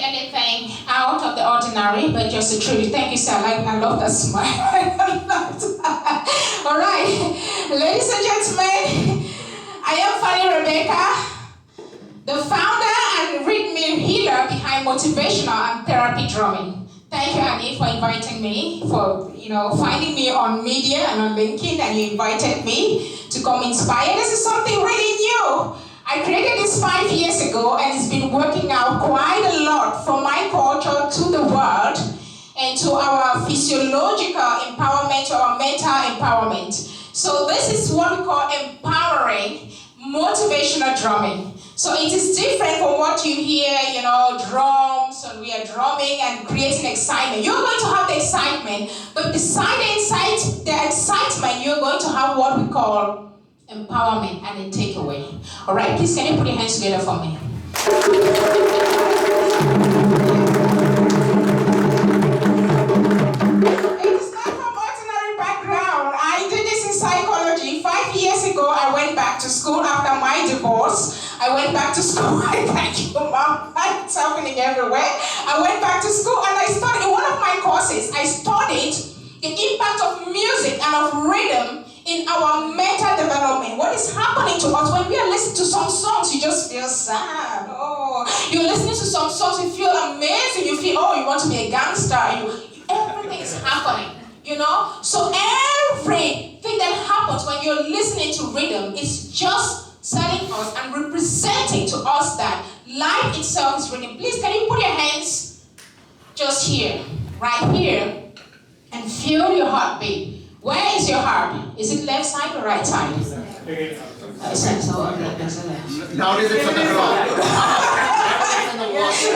anything out of the ordinary, but just the truth. Thank you, sir. I love that smile. All right, ladies and gentlemen, I am Fanny Rebecca, the founder and rhythmic healer behind motivational and therapy drumming. Thank you, Annie, for inviting me, for finding me on media and on LinkedIn, and you invited me to come inspire. This is something really new. I created this 5 years ago, and it's been working out quite a lot from my culture to the world and to our physiological empowerment, our mental empowerment. So this is what we call empowering motivational drumming. So it is different from what you hear, drums, and we are drumming and creating excitement. You're going to have the excitement, but beside the excitement, you're going to have what we call empowerment and a takeaway. All right, please can you put your hands together for me? It's not from ordinary background. I did this in psychology. 5 years ago, I went back to school after my divorce. I went back to school. Thank you, Mom. It's happening everywhere. I went back to school and I studied in one of my courses. I studied the impact of music and of rhythm in our mental development. What is happening to us when we are listening to some songs? You just feel sad. Oh, you're listening to some songs, you feel amazing. You feel, you want to be a gangster. Everything is happening. So everything that happens when you're listening to rhythm is just telling us and representing to us that life itself is rhythm. Please, can you put your hands just here, right here, and feel your heartbeat. Where is your heart? Is it left side or right side? Okay. Now is it for the floor.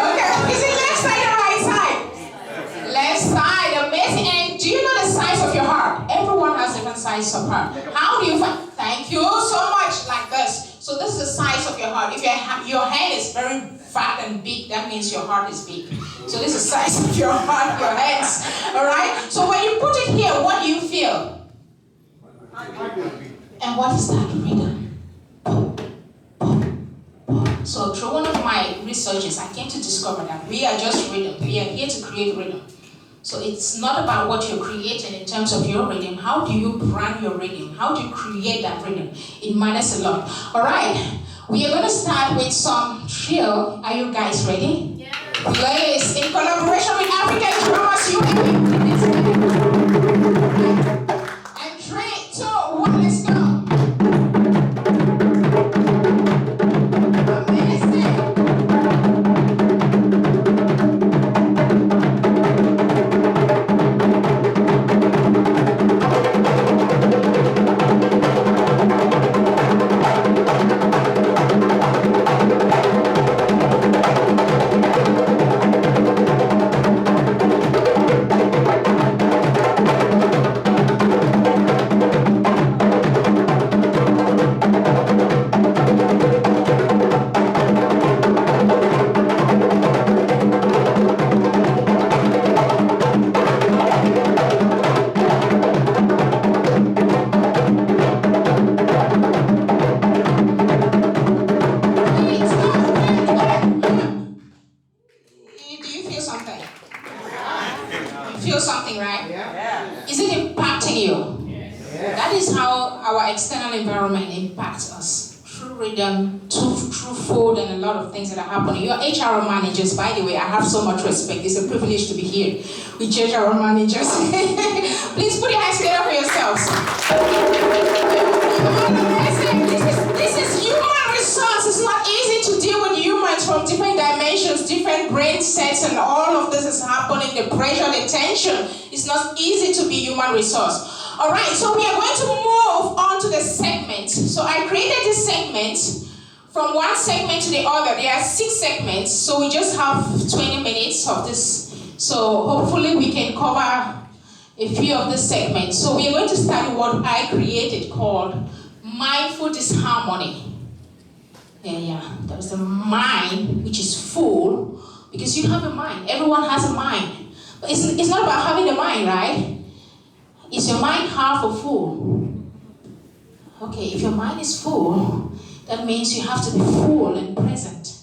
Okay, is it left side or right side? Left side, amazing. And do you know the size of your heart? Everyone has different sizes of heart. How do you find? Thank you so much, like this. So this is the size of your heart. If your head is very fat and big, that means your heart is big. So this is the size of your heart, your hands. All right? So when you put it here, what do you feel? And what is that rhythm? So through one of my researches, I came to discover that we are just rhythm. We are here to create rhythm. So it's not about what you're creating in terms of your rhythm. How do you brand your rhythm? How do you create that rhythm? It matters a lot. All right, we are going to start with some trill. Are you guys ready? Yeah. Please, in collaboration with African drummers, you and 3, 2, 1, let's go. Environment impacts us through rhythm, through food, and a lot of things that are happening. Your HR managers, by the way, I have so much respect. It's a privilege to be here with HR managers. Please put your hands together for yourselves. This is human resource. It's not easy to deal with humans from different dimensions, different brain sets, and all of this is happening. The pressure, the tension. It's not easy to be human resource. All right, so we are going to move on to the segments. So I created this segment from one segment to the other. There are 6 segments, so we just have 20 minutes of this. So hopefully we can cover a few of the segments. So we are going to start with what I created called mindful disharmony. There's the mind, which is full, because you have a mind. Everyone has a mind. But it's not about having a mind, right? Is your mind half or full? Okay, if your mind is full, that means you have to be full and present.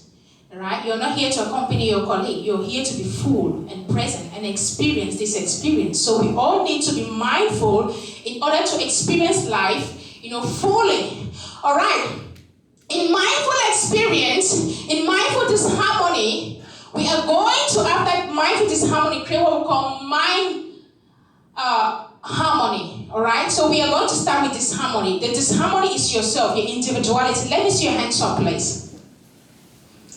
Alright? You're not here to accompany your colleague. You're here to be full and present and experience this experience. So we all need to be mindful in order to experience life, fully. Alright? In mindful experience, in mindful disharmony, we are going to, after mindful disharmony, create what we call mind harmony. Alright? So we are going to start with disharmony. The disharmony is yourself, your individuality. Let me see your hands up, please.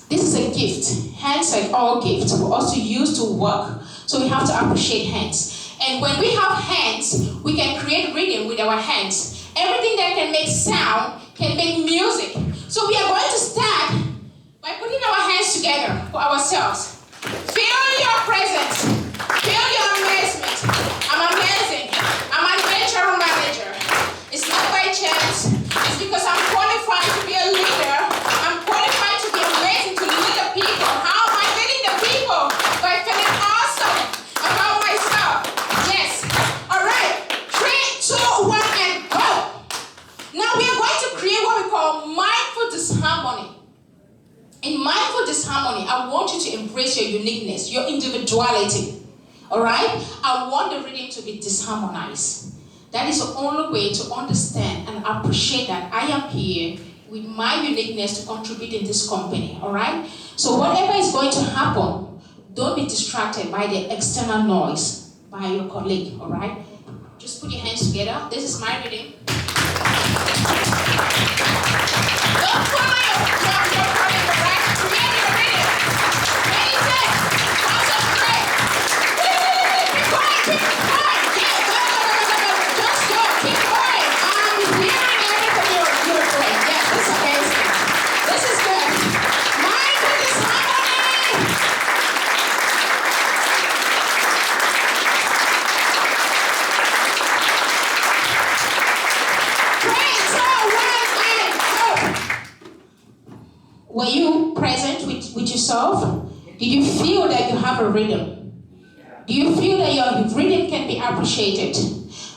This is a gift. Hands are all gifts. We also use to work. So we have to appreciate hands. And when we have hands, we can create rhythm with our hands. Everything that can make sound can make music. So we are going to start by putting our hands together for ourselves. Feel your presence. Feel your amazement. I'm amazing. I'm a natural manager. It's not by chance. It's because I'm qualified to be a leader. I'm qualified to be amazing, to lead the people. How am I leading the people? By feeling awesome about myself. Yes. All right. 3, 2, 1, and go. Now we are going to create what we call mindful disharmony. In mindful disharmony, I want you to embrace your uniqueness, your individuality. Alright? I want the rhythm to be disharmonized. That is the only way to understand and appreciate that I am here with my uniqueness to contribute in this company. Alright? So whatever is going to happen, don't be distracted by the external noise by your colleague. Alright? Just put your hands together. This is my rhythm. Don't follow your colleague, alright? Create your rhythm. Meditate. Concentrate. Keep going. Yeah, go. Just go. Keep going. I'm hearing everything you're doing. Yeah, this is amazing. This is good. Mindful disharmony. 3, 2, 1, and go. Were you present with yourself? Did you feel that you have a rhythm? Do you feel that your rhythm can be appreciated?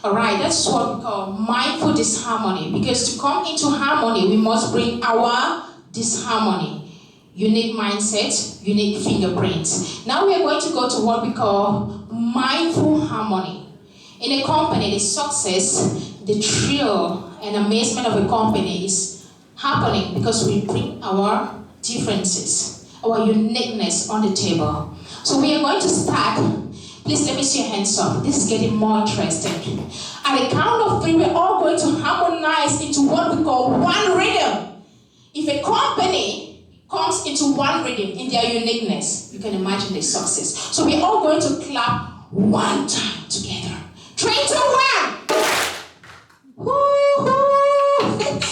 Alright, that's what we call mindful disharmony. Because to come into harmony, we must bring our disharmony. Unique mindset, unique fingerprints. Now we are going to go to what we call mindful harmony. In a company, the success, the thrill, and amazement of a company is happening because we bring our differences, our uniqueness on the table. So we are going to start. Please let me see your hands up. This is getting more interesting. At the count of 3, we're all going to harmonize into what we call one rhythm. If a company comes into one rhythm in their uniqueness, you can imagine the success. So we're all going to clap one time together. 3, 2, 1. Woo-hoo.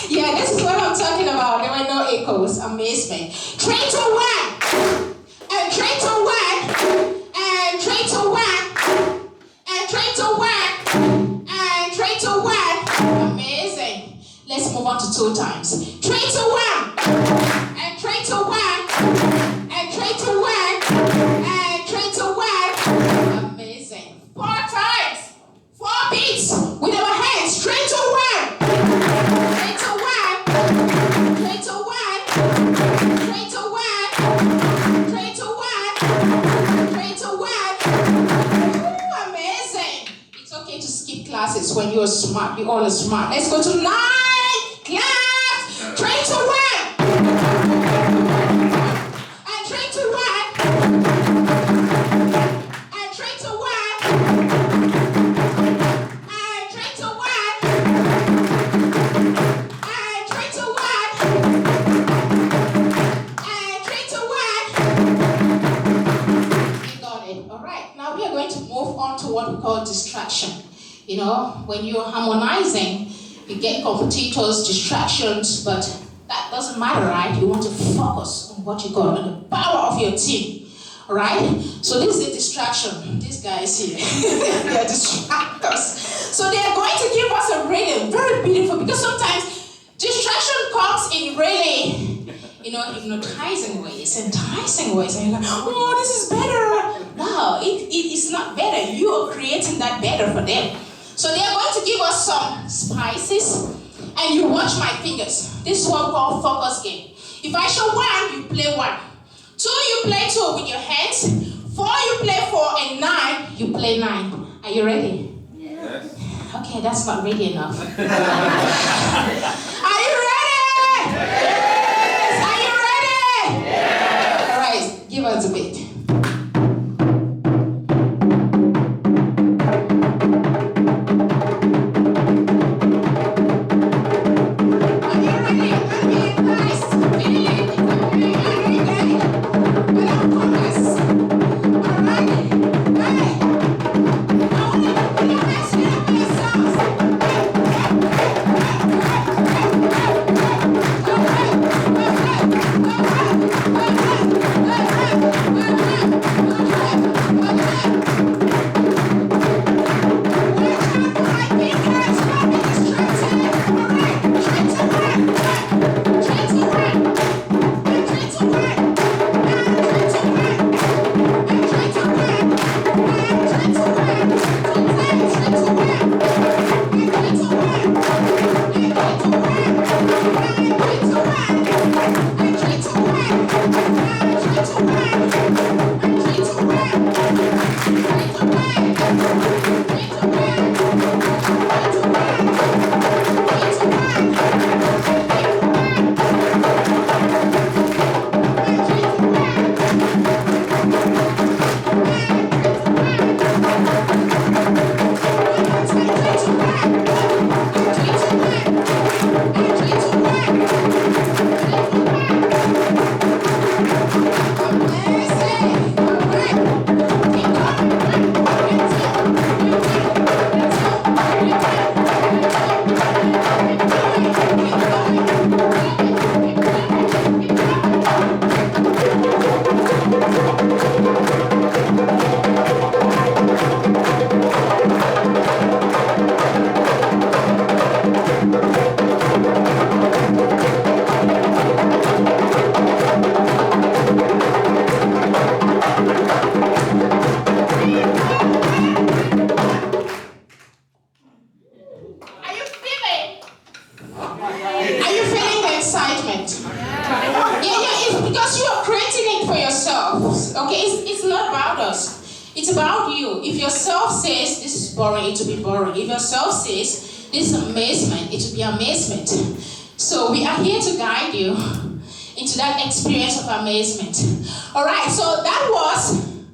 Yeah, this is what I'm talking about. There were no echoes. Amazement. 3, 2, 1. And 3, 2, 1. And 3, 2, 1. And 3, 2, 1. And 3, 2, 1. Amazing. Let's move on to 2 times. 3, 2, 1. And 3, 2, 1. And 3, 2, 1. And 3, 2, 1. Amazing. 4 times. 4 beats with our hands. 3, 2, 1. 3, 2, 1. 3, 2, 1. 3, 2, 1. 3, 2, 1. 3, 2, 1. Ooh, amazing. It's okay to skip classes when you're smart. You all are smart. Let's go to 9 class. 3, 2, 1. And 3, 2, 1. And 3, 2, 1. And 3, 2, 1. And 3, 2, 1. And 3, 2, 1. You got it. All right. Now we are going to move on to what we call distraction. You know, when you're harmonizing, you get competitors, distractions, but that doesn't matter, right? You want to focus on what you got, on the power of your team, right? So this is a distraction. These guys here, they are distractors. So they are going to give us a rhythm, very beautiful, because sometimes distraction comes in really, hypnotizing ways, enticing ways, and you're like, oh, this is better. No, it is not better. You are creating that better for them. So they are going to give us some spices, and you watch my fingers. This is what we call focus game. If I show 1, you play 1. 2, you play 2 with your hands. 4, you play 4, and 9, you play 9. Are you ready? Yes. Okay, that's not ready enough. Are you ready? Yes. Are you ready? Yes. All right, give us a bit. It's about you. If yourself says this is boring, it will be boring. If yourself says this is amazement, it will be amazement. So we are here to guide you into that experience of amazement. Alright, so that was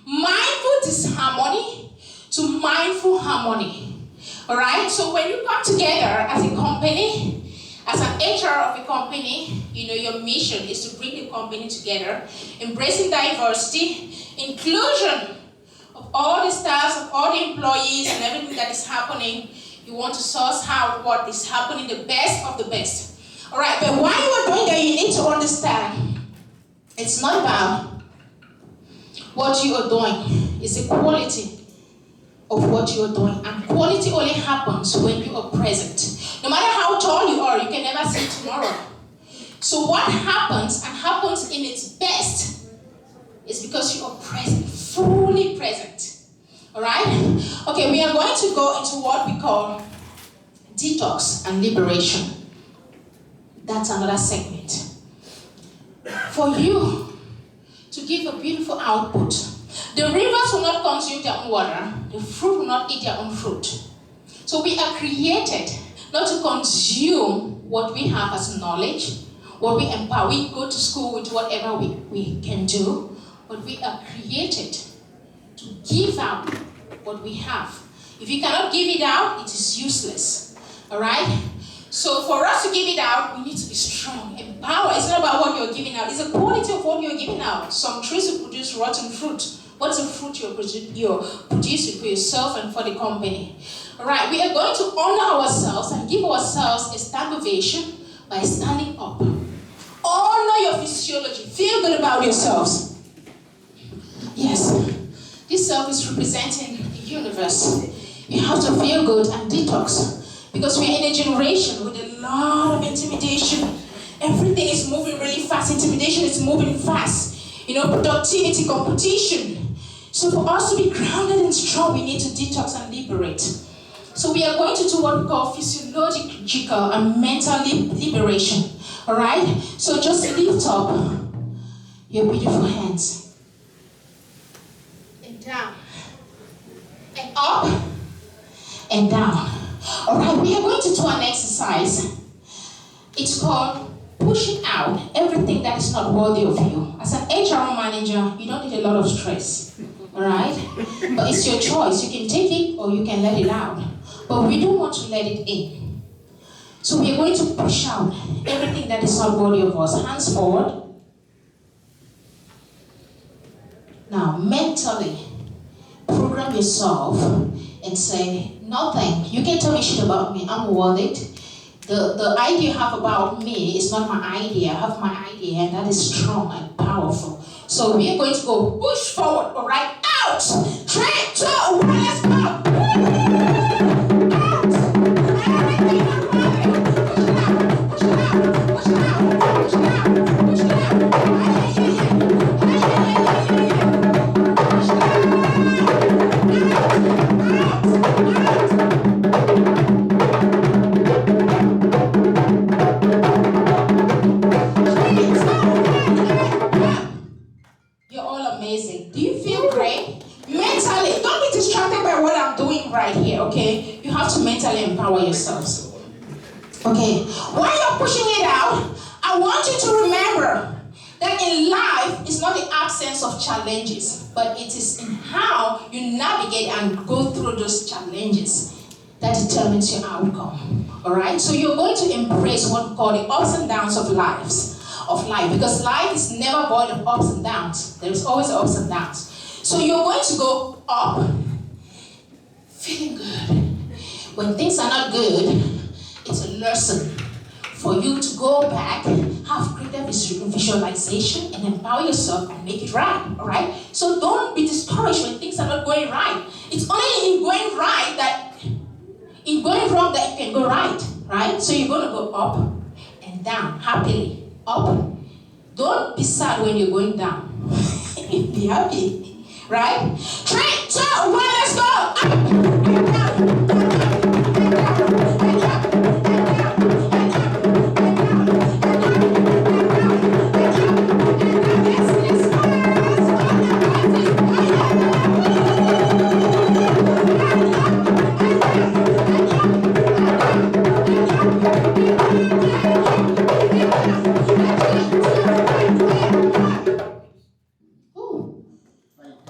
mindful disharmony to mindful harmony. Alright, so when you come together as a company, as an HR of a company, your mission is to bring the company together, embracing diversity, inclusion of all the staffs, of all the employees and everything that is happening. You want to source out what is happening, the best of the best. Alright, but while you are doing that, you need to understand it's not about what you are doing, it's the quality of what you are doing. And quality only happens when you are present. No matter how tall you are, you can never see tomorrow. So what happens and happens in its best is because you are present, fully present. Alright? Okay, we are going to go into what we call detox and liberation. That's another segment. For you to give a beautiful output, the rivers will not consume their own water, the fruit will not eat their own fruit. So we are created not to consume what we have as knowledge, what we empower. We go to school with whatever we can do, but we are created to give out what we have. If you cannot give it out, it is useless. Alright? So for us to give it out, we need to be strong. Empower. It's not about what you're giving out, it's the quality of what you're giving out. Some trees will produce rotten fruit. What's the fruit you're producing for yourself and for the company? Alright, we are going to honor ourselves and give ourselves a stand ovation by standing up. Honor your physiology. Feel good about yourselves. Yes, this self is representing the universe. You have to feel good and detox. Because we are in a generation with a lot of intimidation. Everything is moving really fast. Intimidation is moving fast. Productivity, competition. So for us to be grounded and strong, we need to detox and liberate. So we are going to do what we call physiological and mental liberation. Alright? So just lift up your beautiful hands. And down. And up. And down. Alright, we are going to do an exercise. It's called pushing out everything that is not worthy of you. As an HR manager, you don't need a lot of stress. Alright? But it's your choice. You can take it or you can let it out. But we don't want to let it in. So we are going to push out everything that is not worthy of us. Hands forward. Now, mentally, program yourself and say, nothing. You can tell me shit about me. I'm worth it. The idea you have about me is not my idea. I have my idea, and that is strong and powerful. So we are going to go push forward, all right? Out! 3, 2, 1, let's go! Out! Everything not worthy. Push it out, push it out, push it out, push it out, push it out. You're all amazing. Do you feel great? Mentally, don't be distracted by what I'm doing right here, okay? You have to mentally empower yourselves. Okay, while you're pushing it out, I want you to remember that in life, it's not the absence of challenges, but it is in how you navigate and go through those challenges that determines your outcome. All right? So you're going to embrace what we call the ups and downs of life, because life is never void of ups and downs. There's always ups and downs. So you're going to go up, feeling good. When things are not good, it's a lesson for you to go back, have greater visualization, and empower yourself and make it right. All right? So don't be discouraged when things are not going right. It's only in going right that, in going wrong that you can go right. Right? So you're going to go up and down happily. Up. Don't be sad when you're going down. Be happy. Right? 3, 2, 1, let's go! Up and down, and down, and down, and up, and down, and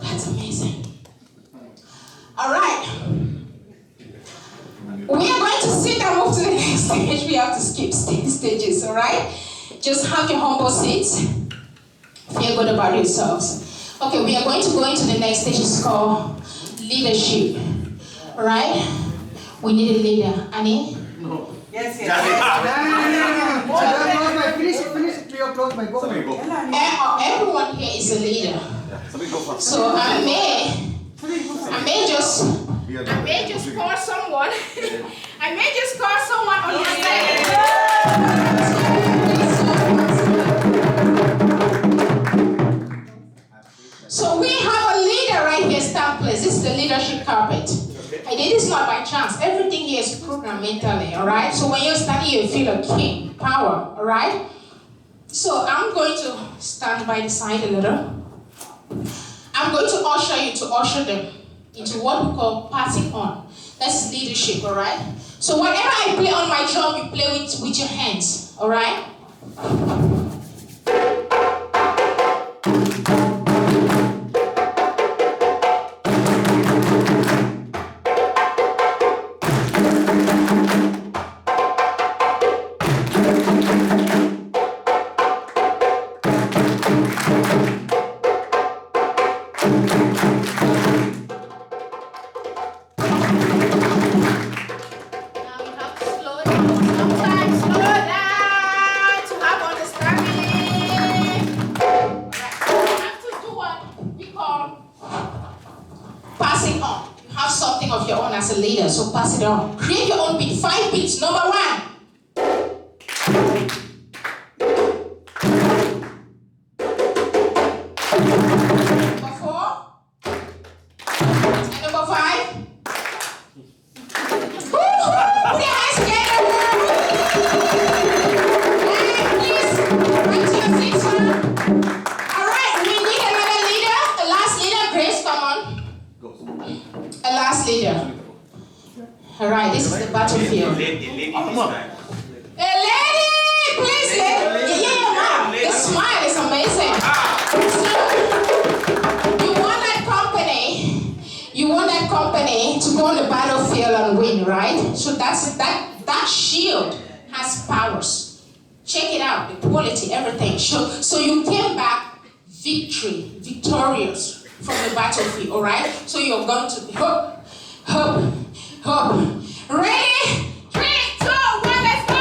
that's amazing. All right. We are going to sit and move to the next stage. We have to skip stages, all right? Just have your humble seats. Feel good about yourselves. Okay, we are going to go into the next stage. It's called leadership. All right? We need a leader. Annie? No. Yes. Finish it. Close my book. Everyone here is a leader. So I may just call someone. I may just call someone on your side. So we have a leader right here, stand please. This is the leadership carpet. I did this not by chance. Everything here is programmed mentally, alright? So when you're standing, you feel a king, power, alright? So I'm going to stand by the side a little. I'm going to usher you to usher them into what we call passing on. That's leadership, alright? So whenever I play on my drum, you play with your hands, alright? As a leader, so pass it on. Create your own beat. 5 beats. Number 1. Number 4. And number 5. Put your hands together. And please, right to your seats, sir. All right. class leader. All right, this is the battlefield. Lady, A lady, please, lady. Yeah, wow. The smile is amazing. So, you want that company to go on the battlefield and win, right? So that shield has powers. Check it out, the quality, everything. So you came back victorious from the battlefield, all right? So you're going to hop. Ready? 3, 2, 1, let's go!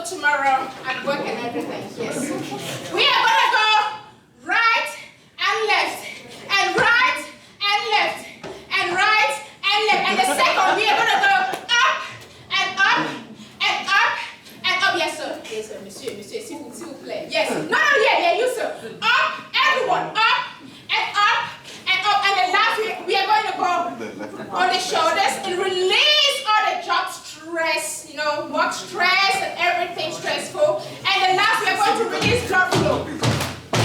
Tomorrow at work and everything, yes. We are going to go right and left, and right and left, and right and left. And the second, we are going to go up and up and up and up. Yes, sir. Yes, sir. Monsieur, s'il vous plaît. Yes. No, yeah, you, sir. Up, everyone. Up and up and up. And the last, we are going to go on the shoulders and release all the job stress, work stress and everything stressful. And the last, we are going to release blood flow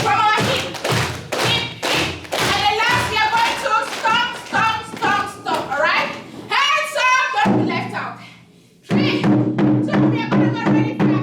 from our hip. And the last, we are going to stop. All right? Hands up, don't be left out. 3, 2, we are going to go really fast.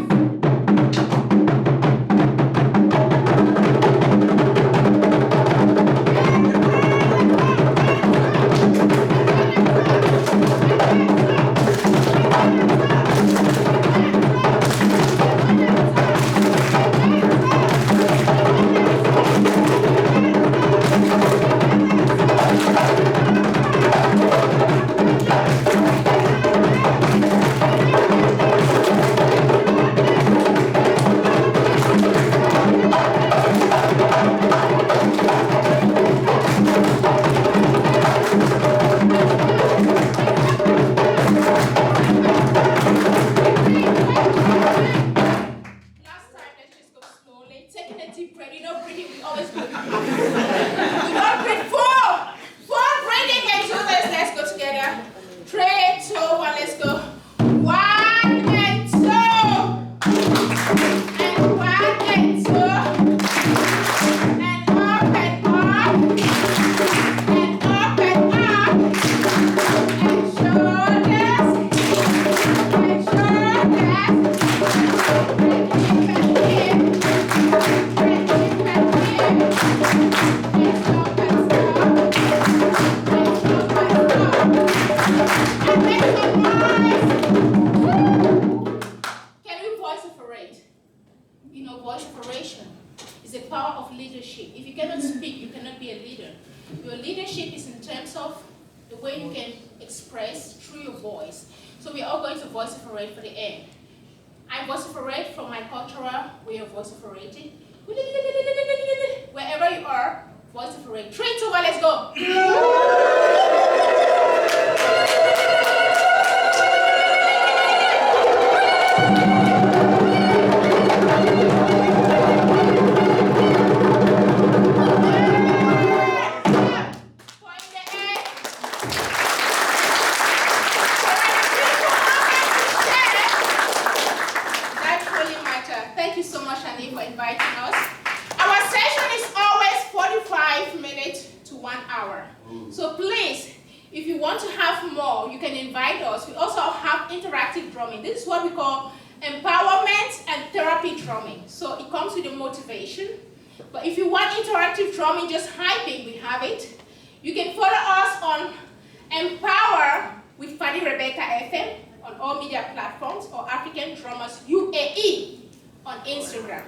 Wherever you are, vociferate. 3, 2, 1, let's go. This is what we call empowerment and therapy drumming. So it comes with the motivation. But if you want interactive drumming, just hyping, we have it. You can follow us on Empower with Fanny Rebecca FM on all media platforms or African Drummers UAE on Instagram.